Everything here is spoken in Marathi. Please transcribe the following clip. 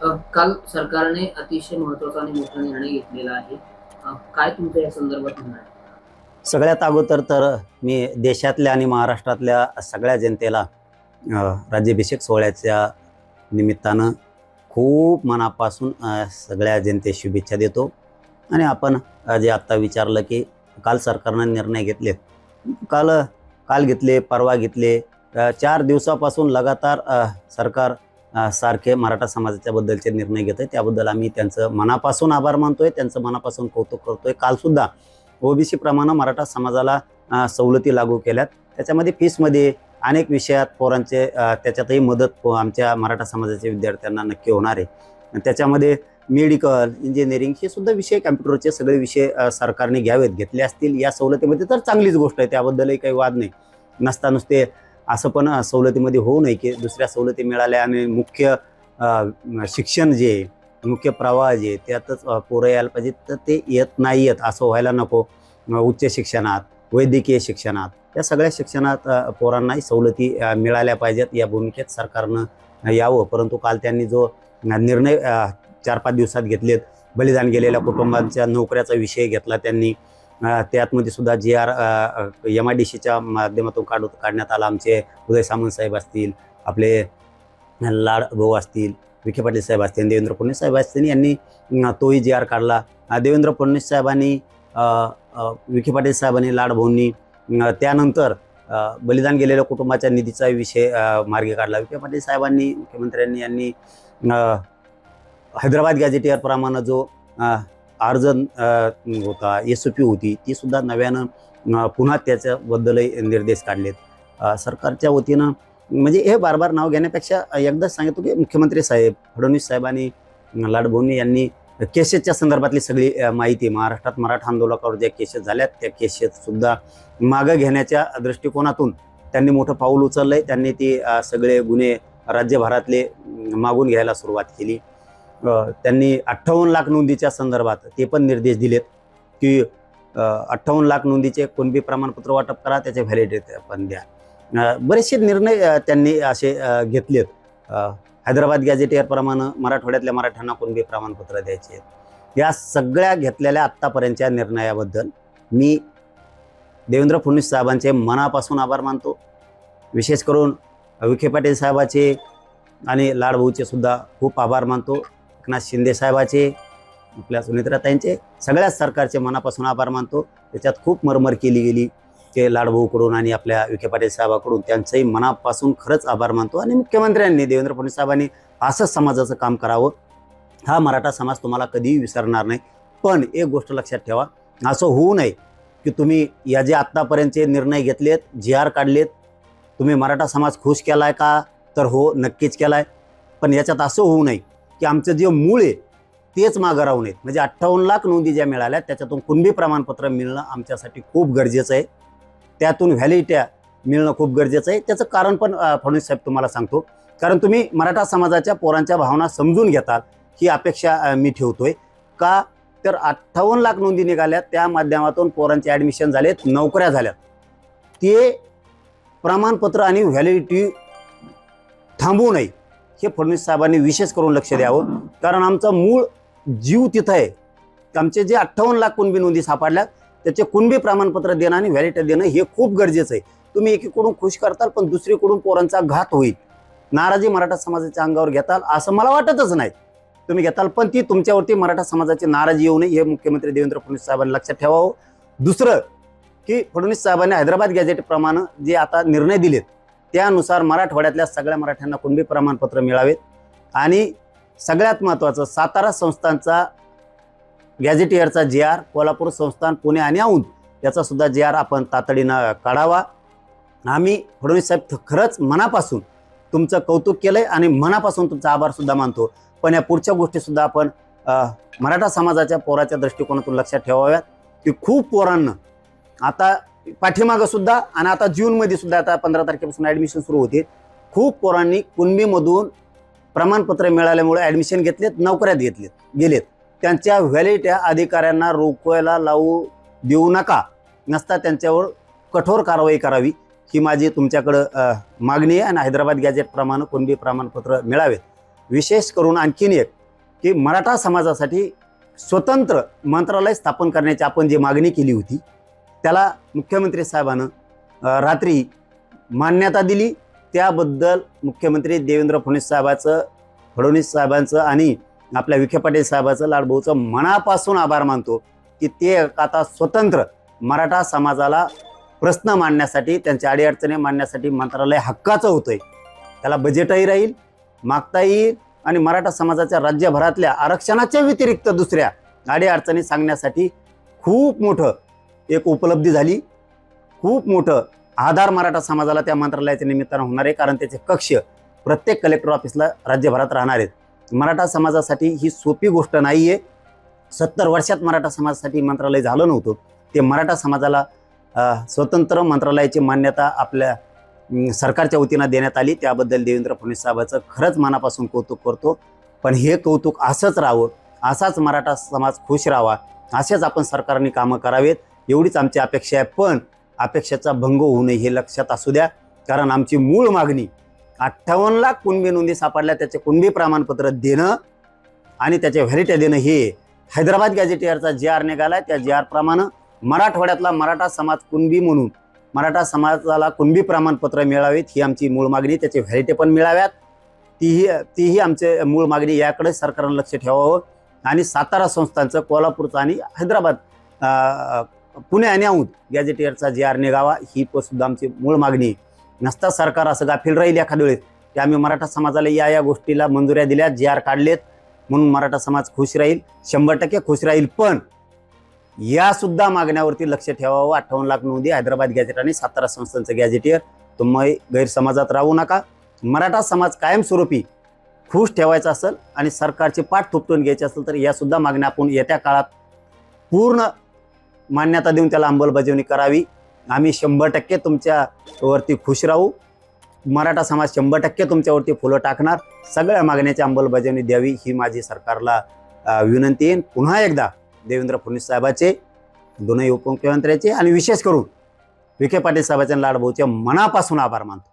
काल सरकारने अतिशय महत्त्वाचा आणि मोठा निर्णय घेतलेला आहे. काय तुमचं या संदर्भात म्हणणं आहे? सगळ्यात अगोदर तर मी देशातल्या आणि महाराष्ट्रातल्या सगळ्या जनतेला राज्याभिषेक सोहळ्याच्या निमित्तानं खूप मनापासून सगळ्या जनतेस शुभेच्छा देतो. आणि आपण जे आत्ता विचारलं की काल सरकारनं निर्णय घेतले, काल काल घेतले, परवा घेतले, 4 दिवसापासून लगातार सरकार सारखे मराठा समाजाच्या बद्दलचे निर्णय घेत आहे. त्याबद्दल आम्ही त्यांचं मनापासून आभार मानतोय, त्यांचं मनापासून कौतुक करतोय. कालसुद्धा ओबीसी प्रमाणे मराठा समाजाला सवलती लागू केल्यात. त्याच्यामध्ये फीसमध्ये अनेक विषयात पोरांचे त्याच्यातही मदत आमच्या मराठा समाजाच्या विद्यार्थ्यांना नक्की होणार आहे. त्याच्यामध्ये मेडिकल, इंजिनिअरिंग हे सुद्धा विषय, कम्प्युटरचे सगळे विषय सरकारने घेतले असतील या सवलतीमध्ये तर चांगलीच गोष्ट आहे, त्याबद्दलही काही वाद नाही. नसता नुसते असं पण सवलतीमध्ये होऊ नये की दुसऱ्या सवलती मिळाल्या आणि मुख्य शिक्षण जे मुख्य प्रवाह जे त्यातच पोरं यायला पाहिजे, तर ते येत नाही आहेत असं व्हायला नको. उच्च शिक्षणात, वैद्यकीय शिक्षणात, या सगळ्या शिक्षणात पोरांनाही सवलती मिळाल्या पाहिजेत या भूमिकेत सरकारनं यावं. परंतु काल त्यांनी जो निर्णय 4-5 दिवसात घेतलेत, बलिदान गेलेल्या कुटुंबांच्या नोकऱ्याचा विषय घेतला त्यांनी. त्यातमध्ये सुद्धा GR MIDCच्या माध्यमातून काढण्यात आला. आमचे उदय सामंत साहेब असतील, आपले लाड भाऊ असतील, विखे पाटील साहेब असतील, देवेंद्र फडणवीस साहेब असतील, यांनी तोही GR काढला. देवेंद्र फडणवीस साहेबांनी, विखे पाटील साहेबांनी, लाड भाऊंनी त्यानंतर बलिदान गेलेल्या कुटुंबाच्या निधीचा विषय मार्गी काढला. विखे पाटील साहेबांनी, मुख्यमंत्र्यांनी यांनी हैदराबाद गॅझेटियर प्रमाणे जो अर्ज होता, SOP होती, ती सुद्धा नव्यानं पुन्हा त्याच्याबद्दलही निर्देश काढलेत सरकारच्या वतीनं. म्हणजे हे बार नाव घेण्यापेक्षा एकदाच सांगतो की मुख्यमंत्री साहेब, फडणवीस साहेबांनी, लाडभाऊंनी यांनी केसेसच्या संदर्भातली सगळी माहिती, महाराष्ट्रात मराठा आंदोलकावर ज्या केसेस झाल्यात त्या केसेस सुद्धा मागं घेण्याच्या दृष्टिकोनातून त्यांनी मोठं पाऊल उचललंय. त्यांनी ती सगळे गुन्हे राज्यभरातले मागून घ्यायला सुरुवात केली. त्यांनी 58 लाख नोंदीच्या संदर्भात ते पण निर्देश दिलेत की 58 लाख नोंदीचे कुणबी प्रमाणपत्र वाटप करा, त्याचे व्हॅलिडिटी पण द्या. बरेचसे निर्णय त्यांनी असे घेतलेत. हैदराबाद गॅझेटियर प्रमाणे मराठवाड्यातल्या मराठ्यांना कुणबी प्रमाणपत्र द्यायचे आहेत. या सगळ्या घेतलेल्या आत्तापर्यंतच्या निर्णयाबद्दल मी देवेंद्र फडणवीस साहेबांचे मनापासून आभार मानतो. विशेष करून विखे पाटील साहेबाचे आणि लाडभाऊचे सुद्धा खूप आभार मानतो. एकनाथ शिंदे साहेबाचे, आपल्या सुनेत्राताईंचे, सगळ्याच सरकारचे मनापासून आभार मानतो. त्याच्यात खूप मरमर केली गेली ते लाडभाऊकडून आणि आपल्या विखे पाटील साहेबाकडून, त्यांचंही मनापासून खरंच आभार मानतो. आणि मुख्यमंत्र्यांनी, देवेंद्र फडणवीस साहेबांनी असंच समाजाचं काम करावं. हा मराठा समाज तुम्हाला कधीही विसरणार नाही. पण एक गोष्ट लक्षात ठेवा, असं होऊ नये की तुम्ही या जे आत्तापर्यंतचे निर्णय घेतलेत, GR काढलेत, तुम्ही मराठा समाज खुश केलाय का? तर हो, नक्कीच केलाय. पण याच्यात असं होऊ नये की आमचं जे मूळ आहे तेच मागं राहू नयेत. म्हणजे 58 लाख नोंदी ज्या मिळाल्या त्याच्यातून कुणबी प्रमाणपत्र मिळणं आमच्यासाठी खूप गरजेचं आहे. त्यातून व्हॅलिडिटी मिळणं खूप गरजेचं आहे. त्याचं कारण पण फडणवीस साहेब तुम्हाला सांगतो. कारण तुम्ही मराठा समाजाच्या पोरांच्या भावना समजून घेताल ही अपेक्षा मी ठेवतोय. का तर 58 लाख नोंदी निघाल्यात, त्या माध्यमातून पोरांचे ॲडमिशन झालेत, नोकऱ्या झाल्यात. ते प्रमाणपत्र आणि व्हॅलिडिटी थांबवू नये हे फडणवीस साहेबांनी विशेष करून लक्ष द्यावं. कारण आमचा मूळ जीव तिथं आहे. आमचे जे 58 लाख कुणबी नोंदी सापडल्यात त्याचे कुणबी प्रमाणपत्र देणं आणि व्हॅलिडिटी देणं हे खूप गरजेचं आहे. तुम्ही एकीकडून खुश करताल पण दुसरीकडून पोरांचा घात होईल. नाराजी मराठा समाजाच्या अंगावर घेताल असं मला वाटतच नाही. तुम्ही घेताल पण ती तुमच्यावरती मराठा समाजाची नाराजी येऊ नये हे मुख्यमंत्री देवेंद्र फडणवीस साहेबांनी लक्षात ठेवावं. दुसरं की फडणवीस साहेबांनी हैदराबाद गॅझेट प्रमाणे जे आता निर्णय दिलेत त्यानुसार मराठवाड्यातल्या सगळ्या मराठ्यांना कुणबी प्रमाणपत्र मिळावेत. आणि सगळ्यात महत्त्वाचं, सातारा संस्थानचा गॅझेटियरचा GR, कोल्हापूर संस्थान, पुणे आणि औंध याचा सुद्धा GR आपण तातडीनं काढावा. आम्ही फडणवीस साहेब खरंच मनापासून तुमचं कौतुक केलंय आणि मनापासून तुमचा आभार सुद्धा मानतो. पण या पुढच्या गोष्टी सुद्धा आपण मराठा समाजाच्या पोराच्या दृष्टिकोनातून लक्षात ठेवाव्यात की खूप पोरांना आता पाठीमागं सुद्धा आणि आता जूनमध्ये सुद्धा, आता 15 तारखेपासून ॲडमिशन सुरू होते, खूप पोरांनी कुणबीमधून प्रमाणपत्र मिळाल्यामुळे ॲडमिशन घेतलेत, नोकऱ्यात गेलेत. त्यांच्या व्हॅलिडिटी अधिकाऱ्यांना रोखवायला लावू देऊ नका. नसता त्यांच्यावर कठोर कारवाई करावी ही माझी तुमच्याकडं मागणी आहे. आणि हैदराबाद गॅझेट प्रमाणे कुणबी प्रमाणपत्र मिळावेत. विशेष करून आणखीन एक की मराठा समाजासाठी स्वतंत्र मंत्रालय स्थापन करण्याची आपण जी मागणी केली होती त्याला मुख्यमंत्री साहेबानं रात्री मान्यता दिली. त्याबद्दल मुख्यमंत्री देवेंद्र फडणवीस साहेबांचं आणि आपल्या विखे पाटील साहेबांचं लाडभाऊचं मनापासून आभार मानतो की ते आता स्वतंत्र मराठा समाजाला प्रश्न मांडण्यासाठी त्यांच्या अडीअडचणी मांडण्यासाठी मंत्रालय हक्काचं होतंय. त्याला बजेटही राहील, मागता येईल आणि मराठा समाजाच्या राज्यभरातल्या आरक्षणाच्या व्यतिरिक्त दुसऱ्या अडीअडचणी सांगण्यासाठी खूप मोठं एक उपलब्धी झाली. खूप मोठं आधार मराठा समाजाला त्या मंत्रालयाच्या निमित्तानं होणार आहे, कारण त्याचे कक्ष प्रत्येक कलेक्टर ऑफिसला राज्यभरात राहणार आहेत. मराठा समाजासाठी ही सोपी गोष्ट नाही आहे. 70 वर्षात मराठा समाजासाठी मंत्रालय झालं नव्हतं. ते मराठा समाजाला स्वतंत्र मंत्रालयाची मान्यता आपल्या सरकारच्या वतीनं देण्यात आली. त्याबद्दल देवेंद्र फडणवीस साहेबांचं खरंच मनापासून कौतुक करतो. पण हे कौतुक असंच राहावं, असाच मराठा समाज खुश राहावा, असेच आपण सरकारने कामं करावेत एवढीच आमची अपेक्षा आहे. पण अपेक्षेचा भंग होऊ नये हे लक्षात असू द्या, कारण आमची मूळ मागणी 58 लाख कुणबी नोंदी सापडल्या त्याचे कुणबी प्रमाणपत्र देणं आणि त्याचे व्हॅलिटी देणं हे हैदराबाद गॅझेटियरचा GR निघाला. त्या GR प्रमाणे मराठवाड्यातला मराठा समाज कुणबी म्हणून मराठा समाजाला कुणबी प्रमाणपत्र मिळावेत ही आमची मूळ मागणी. त्याचे व्हॅलिटी पण मिळाव्यात तीही आमचे मूळ मागणी. याकडे सरकारनं लक्ष ठेवावं आणि सातारा संस्थांचं, कोल्हापूरचं आणि हैदराबाद पुणे आणि औंध गॅझेटियरचा GR निघावा ही सुद्धा आमची मूळ मागणी. नसता सरकार असं गाफील राहील एखाद्या वेळेस की आम्ही मराठा समाजाला या गोष्टीला मंजुऱ्या दिल्या, GR काढलेत म्हणून मराठा समाज खुश राहील, 100% खुश राहील. पण या सुद्धा मागण्यावरती लक्ष ठेवावं. 58 लाख नोंदी, हैदराबाद गॅझेट आणि सातारा संस्थांचं गॅझेटियर. तुम्ही गैरसमाजात राहू नका. मराठा समाज कायमस्वरूपी खुश ठेवायचा असेल आणि सरकारची पाठ थोपटून घ्यायची असेल तर या सुद्धा मागण्या आपण येत्या काळात पूर्ण मान्यता देऊन त्याला अंमलबजावणी करावी. आम्ही 100% तुमच्यावरती खुश राहू. मराठा समाज 100% तुमच्यावरती फुलं टाकणार. सगळ्या मागण्याची अंमलबजावणी द्यावी ही माझी सरकारला विनंती आहे. पुन्हा एकदा देवेंद्र फडणवीस साहेबाचे, दोन्ही उपमुख्यमंत्र्याचे आणि विशेष करून विखे पाटील साहेबांच्या लाडभाऊचे मनापासून आभार मानतो.